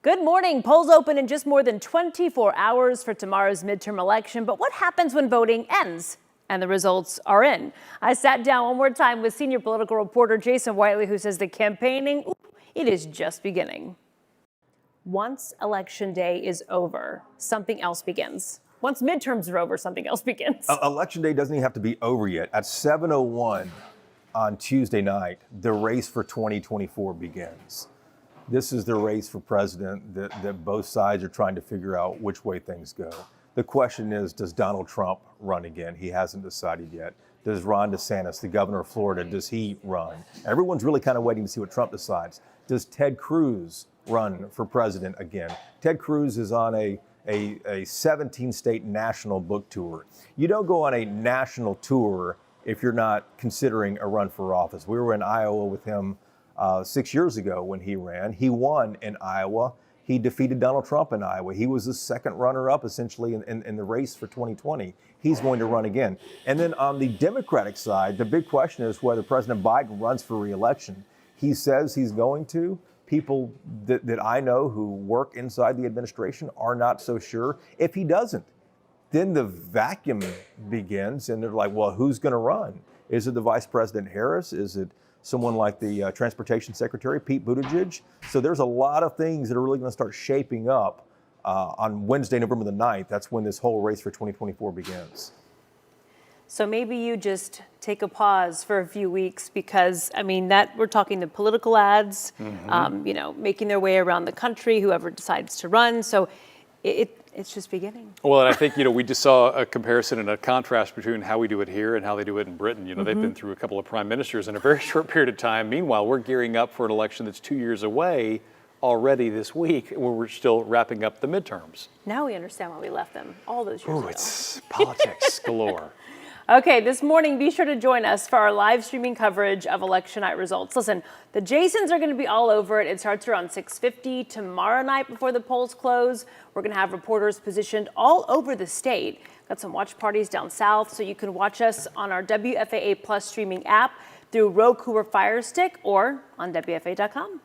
Good morning. Polls open in just more than 24 hours for tomorrow's midterm election. But what happens when voting ends and the results are in? I sat down one more time with senior political reporter Jason Whiteley, who says the campaigning, it is just beginning. Once election day is over, something else begins. Once midterms are over, something else begins. Election day doesn't even have to be over yet. At 7:01 on Tuesday night, the race for 2024 begins. This is the race for president that both sides are trying to figure out which way things go. The question is, does Donald Trump run again? He hasn't decided yet. Does Ron DeSantis, the governor of Florida, does he run? Everyone's really kind of waiting to see what Trump decides. Does Ted Cruz run for president again? Ted Cruz is on a 17-state national book tour. You don't go on a national tour if you're not considering a run for office. We were in Iowa with him 6 years ago when he ran. He won in Iowa. He defeated Donald Trump in Iowa. He was the second runner-up essentially in the race for 2020. He's going to run again. And then on the Democratic side, the big question is whether President Biden runs for re-election. He says he's going to. People that I know who work inside the administration are not so sure. If he doesn't, then the vacuum begins and they're like, well, who's going to run? Is it the Vice President Harris? Is it someone like the Transportation Secretary, Pete Buttigieg? So there's a lot of things that are really going to start shaping up on Wednesday, November the 9th. That's when this whole race for 2024 begins. So maybe you just take a pause for a few weeks because, I mean, that we're talking the political ads, making their way around the country, whoever decides to run. So it's just beginning. Well, and I think, we just saw a comparison and a contrast between how we do it here and how they do it in Britain. They've been through a couple of prime ministers in a very short period of time. Meanwhile, we're gearing up for an election that's 2 years away already this week, where we're still wrapping up the midterms. Now we understand why we left them all those years ago. It's politics galore. Okay, this morning, be sure to join us for our live streaming coverage of election night results. Listen, the Jasons are going to be all over it. It starts around 6:50 tomorrow night before the polls close. We're going to have reporters positioned all over the state. Got some watch parties down south, so you can watch us on our WFAA Plus streaming app through Roku or Fire Stick or on WFAA.com.